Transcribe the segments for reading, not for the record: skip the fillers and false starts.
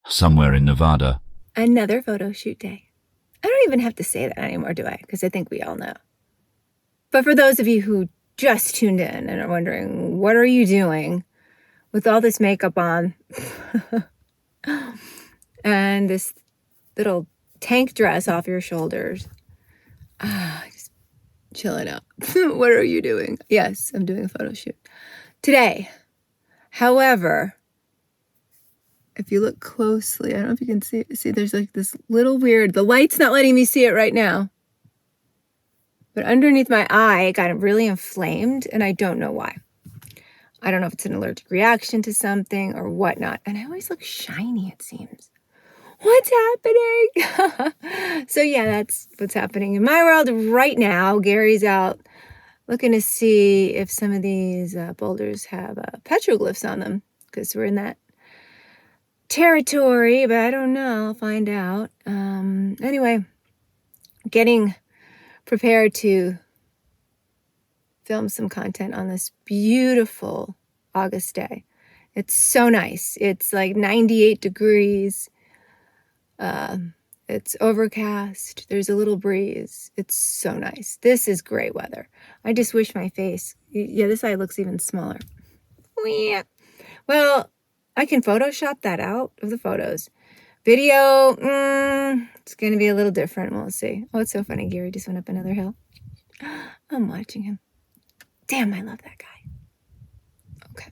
somewhere in Nevada. Another photo shoot day. I don't even have to say that anymore, do I? Because I think we all know. But for those of you who just tuned in and are wondering, what are you doing with all this makeup on and this little tank dress off your shoulders? Just chilling out. What are you doing? Yes, I'm doing a photo shoot today. However, if you look closely, I don't know if you can see there's like this little weird, the light's not letting me see it right now, but underneath my eye, it got really inflamed, and I don't know why. I don't know if it's an allergic reaction to something or whatnot, and I always look shiny, it seems. What's happening? So yeah, that's what's happening in my world right now. Gary's out looking to see if some of these boulders have petroglyphs on them, because we're in that territory, but I don't know. I'll find out. Anyway, getting prepared to film some content on this beautiful August day. It's so nice. It's like 98 degrees. It's overcast. There's a little breeze. It's so nice. This is great weather. I just wish my face, yeah, this eye looks even smaller. Well, I can Photoshop that out of the photos. Video, it's going to be a little different. We'll see. Oh, it's so funny. Gary just went up another hill. I'm watching him. Damn, I love that guy. Okay.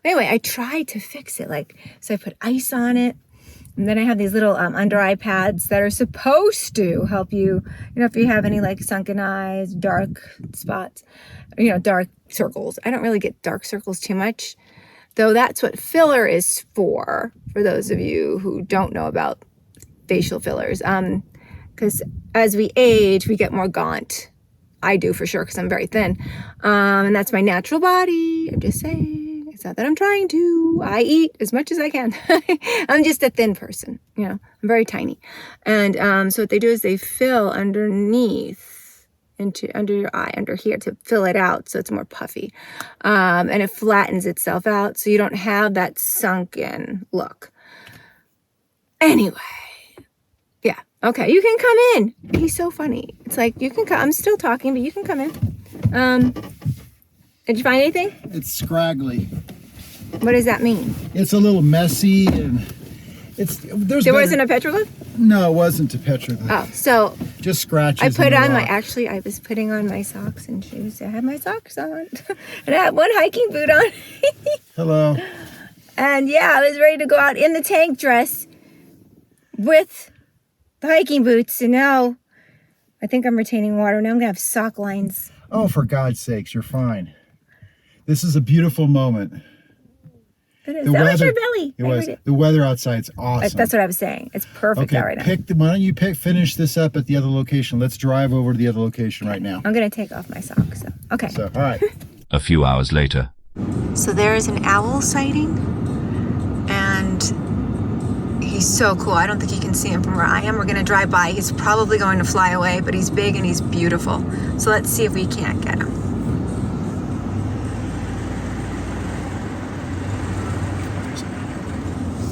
But anyway, I tried to fix it. So I put ice on it. And then I have these little under eye pads that are supposed to help you, if you have any sunken eyes, dark spots, dark circles. I don't really get dark circles too much, though that's what filler is for those of you who don't know about facial fillers. Because as we age, we get more gaunt. I do for sure, because I'm very thin. And that's my natural body. I'm just saying. It's not that I'm trying to. I eat as much as I can. I'm just a thin person. I'm very tiny. And so what they do is they fill underneath, under your eye, under here, to fill it out so it's more puffy. And it flattens itself out so you don't have that sunken look. Anyway. Yeah. Okay. You can come in. He's so funny. It's like, you can come. I'm still talking, but you can come in. Did you find anything? It's scraggly. What does that mean? It's a little messy, and there wasn't a petroglyph? No, it wasn't a petroglyph. Oh, so just scratches. I put on I was putting on my socks and shoes. I had my socks on, and I had one hiking boot on. Hello. And yeah, I was ready to go out in the tank dress with the hiking boots, and now I think I'm retaining water. Now I'm gonna have sock lines. Oh, for God's sakes, you're fine. This is a beautiful moment. It is. That was your belly. It was. The weather outside's awesome. That's what I was saying. It's perfect out right now. Why don't you finish this up at the other location? Let's drive over to the other location right now. I'm going to take off my socks. So. Okay. So, all right. A few hours later. So there is an owl sighting, and he's so cool. I don't think you can see him from where I am. We're going to drive by. He's probably going to fly away, but he's big and he's beautiful. So let's see if we can't get him.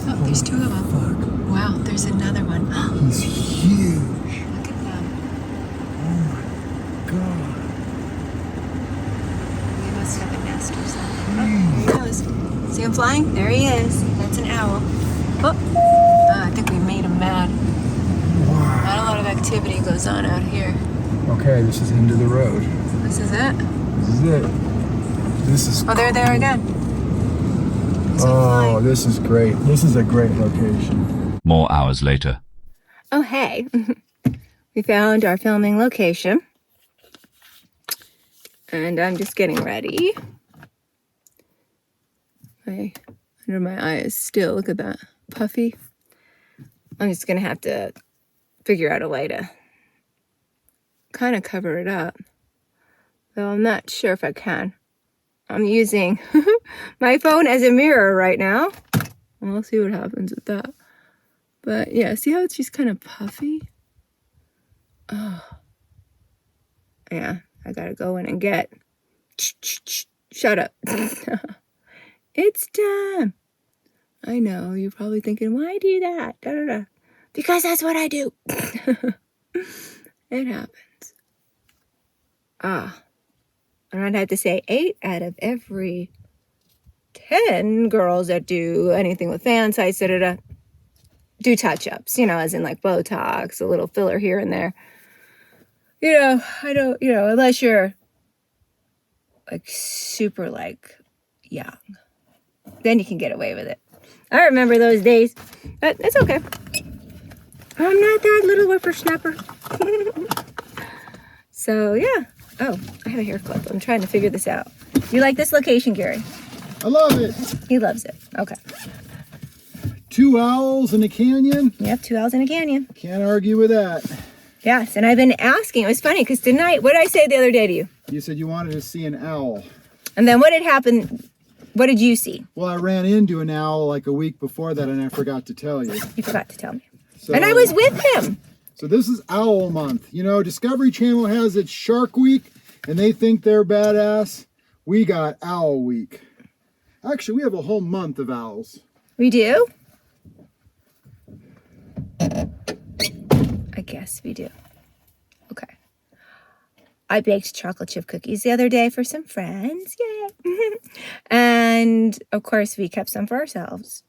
Oh, there's two of them. Wow, there's another one. He's huge. Look at them. Oh my God. They must have a nest or something. Oh, there he goes. See him flying? There he is. That's an owl. Oh, I think we made him mad. Wow. Not a lot of activity goes on out here. Okay, this is the end of the road. This is it? This is it. This is Oh, they're there again. Oh, this is great. This is a great location. More hours later. Oh, hey. We found our filming location. And I'm just getting ready. Under my eye is still, look at that, puffy. I'm just going to have to figure out a way to kind of cover it up. Though I'm not sure if I can. I'm using my phone as a mirror right now. And we'll see what happens with that. But yeah, see how it's just kind of puffy? Oh. Yeah, I gotta go in and get... Shut up. It's time. I know. You're probably thinking, why do that? Da, da, da. Because that's what I do. It happens. And I'd have to say 8 out of every 10 girls that do anything with fan sites, da, da, da, do touch-ups, as in like Botox, a little filler here and there. I don't, unless you're like super like young, then you can get away with it. I remember those days, but it's okay. I'm not that little whippersnapper. So yeah. Oh, I have a hair clip. I'm trying to figure this out. Do you like this location, Gary? I love it. He loves it. Okay. 2 owls in a canyon. Yep, 2 owls in a canyon. Can't argue with that. Yes, and I've been asking. It was funny because tonight, what did I say the other day to you? You said you wanted to see an owl. And then what had happened? What did you see? Well, I ran into an owl like a week before that, and I forgot to tell you. You forgot to tell me. So, And I was with him. So this is Owl Month. Discovery Channel has its Shark Week, and they think they're badass. We got Owl Week. Actually, we have a whole month of owls. We do? I guess we do. Okay. I baked chocolate chip cookies the other day for some friends. Yay! And, of course, we kept some for ourselves.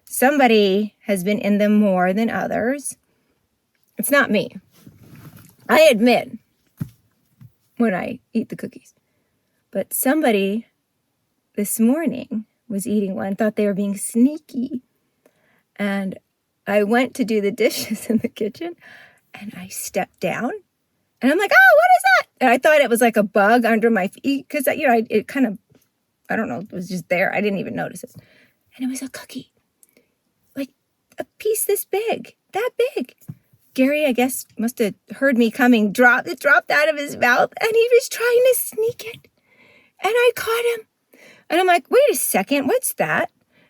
Somebody has been in them more than others. It's not me. I admit when I eat the cookies. But somebody this morning was eating one, thought they were being sneaky. And I went to do the dishes in the kitchen, and I stepped down. And I'm like, oh, what is that? And I thought it was like a bug under my feet because, it kind of, I don't know, it was just there. I didn't even notice it. And it was a cookie. Like a piece this big, that big. Gary, I guess, must have heard me coming, it dropped out of his mouth, and he was trying to sneak it. And I caught him. And I'm like, wait a second, what's that?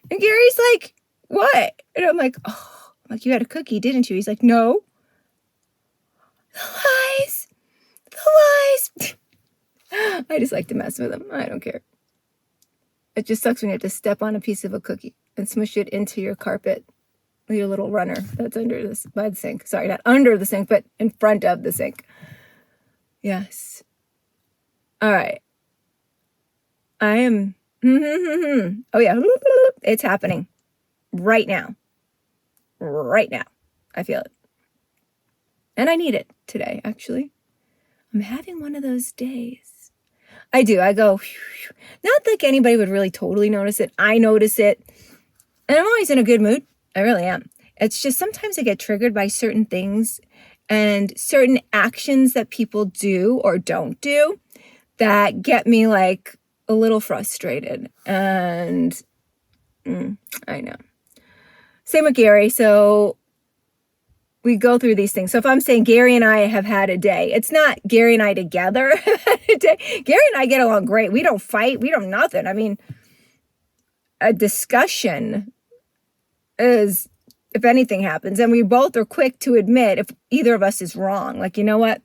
And Gary's like, what? And I'm like, oh, you had a cookie, didn't you? He's like, no. The lies. I just like to mess with him. I don't care. It just sucks when you have to step on a piece of a cookie and smush it into your carpet, your little runner that's under this by the sink. Sorry, not under the sink, but in front of the sink. Yes. All right. I am. Oh yeah, it's happening right now. Right now, I feel it, and I need it today. Actually, I'm having one of those days. I do. I go. Not like anybody would really totally notice it. I notice it, and I'm always in a good mood. I really am. It's just sometimes I get triggered by certain things and certain actions that people do or don't do that get me like a little frustrated. And I know. Same with Gary. So we go through these things. So if I'm saying Gary and I have had a day, it's not Gary and I together had a day. Gary and I get along great. We don't fight. We don't nothing. I mean, a discussion is if anything happens, and we both are quick to admit if either of us is wrong. Like, you know what?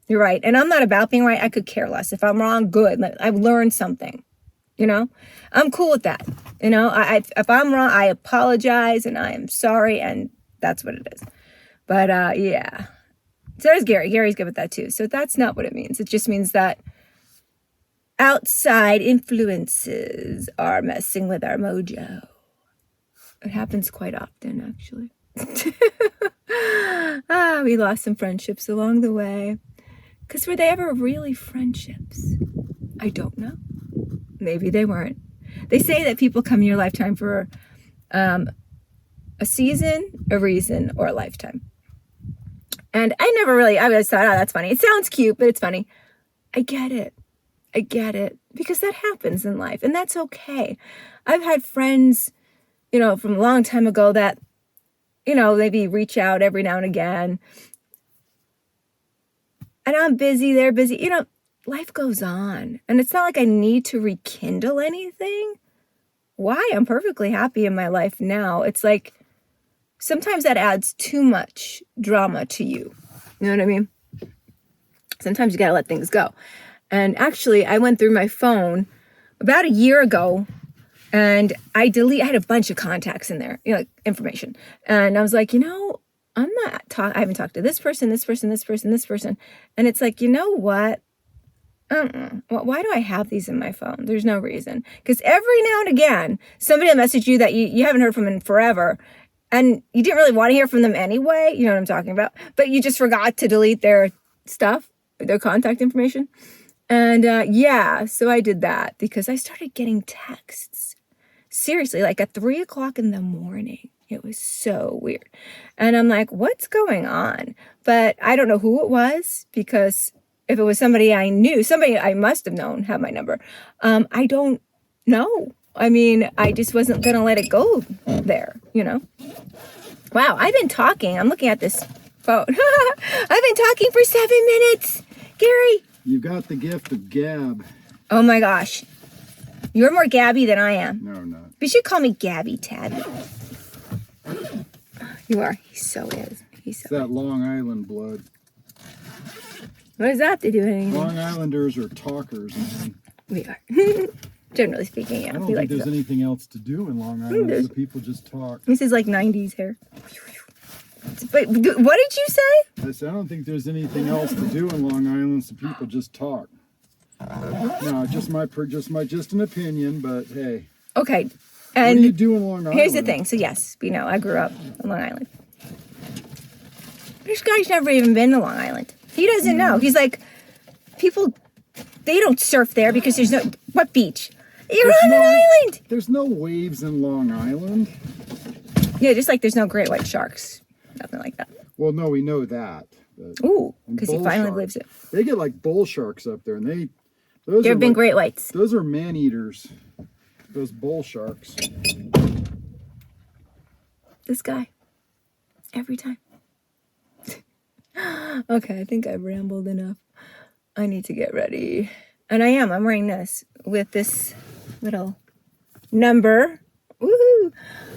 You're right. And I'm not about being right. I could care less. If I'm wrong, good. I've learned something, I'm cool with that. If I'm wrong, I apologize and I am sorry. And that's what it is. But yeah. So there's Gary. Gary's good with that too. So that's not what it means. It just means that outside influences are messing with our mojo. It happens quite often, actually. We lost some friendships along the way. Because were they ever really friendships? I don't know. Maybe they weren't. They say that people come in your lifetime for a season, a reason, or a lifetime. And I always thought, oh, that's funny. It sounds cute, but it's funny. I get it. Because that happens in life, and that's okay. I've had friends, from a long time ago that, maybe reach out every now and again. And I'm busy, they're busy. Life goes on. And it's not like I need to rekindle anything. Why? I'm perfectly happy in my life now. It's like sometimes that adds too much drama to you. You know what I mean? Sometimes you got to let things go. And actually, I went through my phone about a year ago, And I had a bunch of contacts in there, like information. And I was like, I haven't talked to this person, this person, this person, this person. And it's like, you know what? Why do I have these in my phone? There's no reason. Because every now and again, somebody will message you that you haven't heard from in forever. And you didn't really want to hear from them anyway. You know what I'm talking about. But you just forgot to delete their stuff, their contact information. And so I did that because I started getting texts. Seriously, like at 3 o'clock in the morning. It was so weird. And I'm like, what's going on? But I don't know who it was, because if it was somebody I knew, somebody I must have known had my number. I don't know. I mean, I just wasn't going to let it go there, Wow, I've been talking. I'm looking at this phone. I've been talking for 7 minutes. Gary. You've got the gift of gab. Oh my gosh. You're more Gabby than I am. No, I'm not. You should call me Gabby, Tabby. You are. He so is. It's that Long Island blood. What does that have to do with anything? Long Islanders are talkers, man. We are. Generally speaking, yeah. I don't think there's anything else to do in Long Island, so people just talk. This is like 90s hair. But what did you say? I said, I don't think there's anything else to do in Long Island, so people just talk. No, just an opinion, but hey. Okay. what And do you do in Long Island? Here's the thing. So yes, I grew up on Long Island. This guy's never even been to Long Island. He doesn't know. He's like, people, they don't surf there because there's what beach? You're on an island. There's no waves in Long Island. Yeah, just like there's no great white sharks. Nothing like that. Well, no, we know that. Ooh, because he finally believes it. They get like bull sharks up there, and there have been great whites. Those are man eaters. Those bull sharks. This guy. Every time. Okay, I think I've rambled enough. I need to get ready. And I am. I'm wearing this with this little number. Woohoo!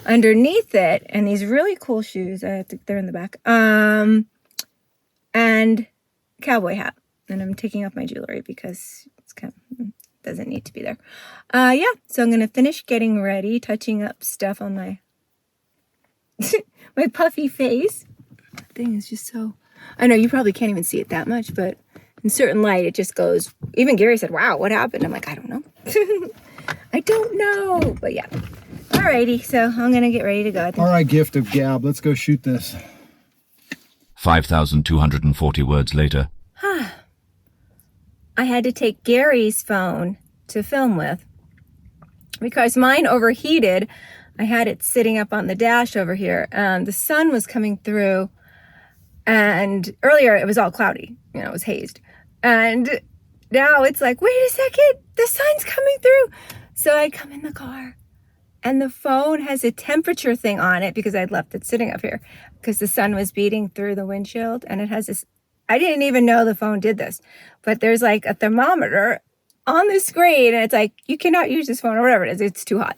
Underneath it, and these really cool shoes. They're in the back. And cowboy hat. And I'm taking off my jewelry because it's doesn't need to be there. So I'm gonna finish getting ready, touching up stuff on my my puffy face. That thing is just so. I know you probably can't even see it that much, but in certain light, it just goes. Even Gary said, "Wow, what happened?" I'm like, I don't know. I don't know, but yeah. Alrighty, so I'm gonna get ready to go. All right, gift of gab. Let's go shoot this. 5,240 words later. I had to take Gary's phone to film with because mine overheated. I had it sitting up on the dash over here, and the sun was coming through. And earlier it was all cloudy, it was hazed. And now it's like, wait a second, the sun's coming through. So I come in the car and the phone has a temperature thing on it because I'd left it sitting up here because the sun was beating through the windshield, and it has this, I didn't even know the phone did this, but there's like a thermometer on the screen, and it's like, you cannot use this phone or whatever it is. It's too hot.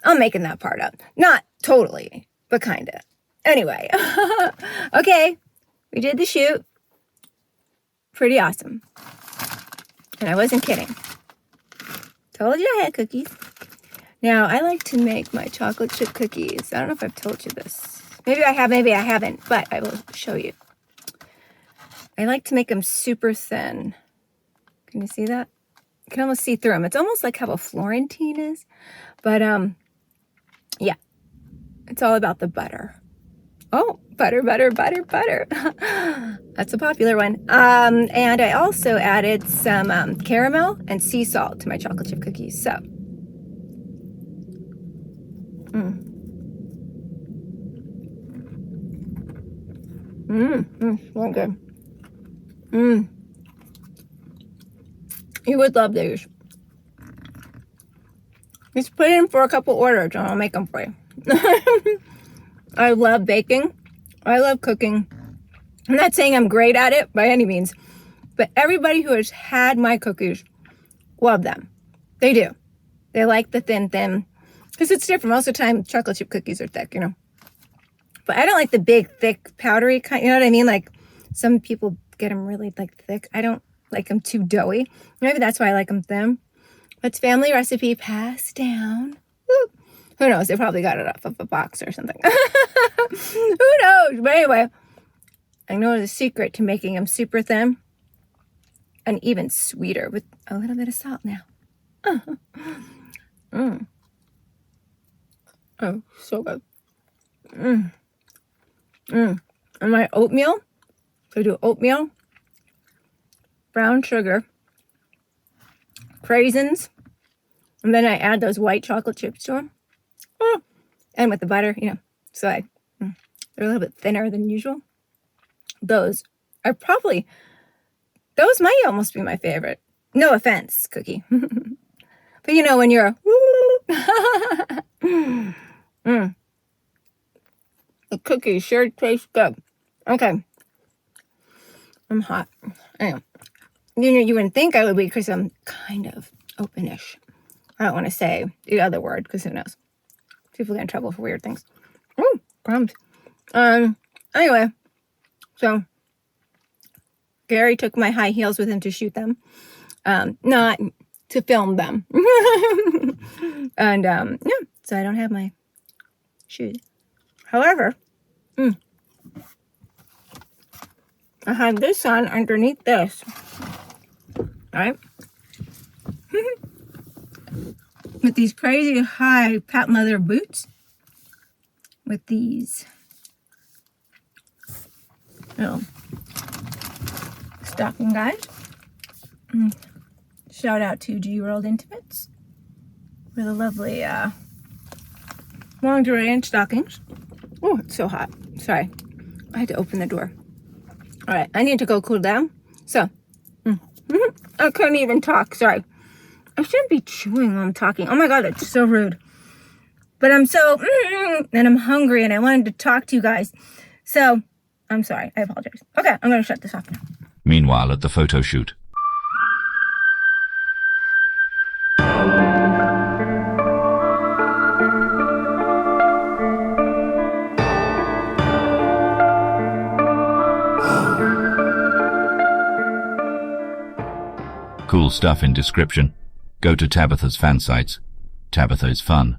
I'm making that part up. Not totally, but kind of. Anyway, okay. We did the shoot. Pretty awesome. And I wasn't kidding. Told you I had cookies. Now, I like to make my chocolate chip cookies. I don't know if I've told you this. Maybe I have, maybe I haven't, but I will show you. I like to make them super thin. Can you see that? You can almost see through them. It's almost like how a Florentine is. But, yeah. It's all about the butter. Oh, butter, butter, butter, butter. That's a popular one. And I also added some caramel and sea salt to my chocolate chip cookies. So, so good. You would love these. Just put in for a couple orders and I'll make them for you. I love baking. I love cooking. I'm not saying I'm great at it by any means, but everybody who has had my cookies love them. They do. They like the thin, because it's different. Most of the time, chocolate chip cookies are thick, But I don't like the big, thick, powdery kind. You know what I mean? Like some people get them really thick. I don't like them too doughy. Maybe that's why I like them thin. It's family recipe passed down. Woo! Who knows? They probably got it off of a box or something. Who knows? But anyway, I know the secret to making them super thin and even sweeter with a little bit of salt now. Oh, so good. And my oatmeal, so I do oatmeal, brown sugar, craisins, and then I add those white chocolate chips to them. Oh, and with the butter, so they're a little bit thinner than usual. Those might almost be my favorite. No offense, Cookie. But when you're the cookie sure tastes good. Okay. I'm hot. I am. You wouldn't think I would be because I'm kind of openish. I don't want to say the other word because who knows? People get in trouble for weird things. Oh, crumbs. Anyway, so Gary took my high heels with him to shoot them. Not to film them. And so I don't have my shoes. However, I have this on underneath this. Alright? With these crazy high patent leather boots. With these little stocking guys. Shout out to G World Intimates for the lovely lingerie and stockings. Oh, it's so hot. Sorry. I had to open the door. Alright, I need to go cool down. So, I couldn't even talk. Sorry. I shouldn't be chewing while I'm talking. Oh my god, that's so rude. But I'm so, and I'm hungry and I wanted to talk to you guys. So, I'm sorry. I apologize. Okay, I'm going to shut this off now. Meanwhile, at the photo shoot. Cool stuff in description. Go to Tabitha's fan sites. Tabitha is fun.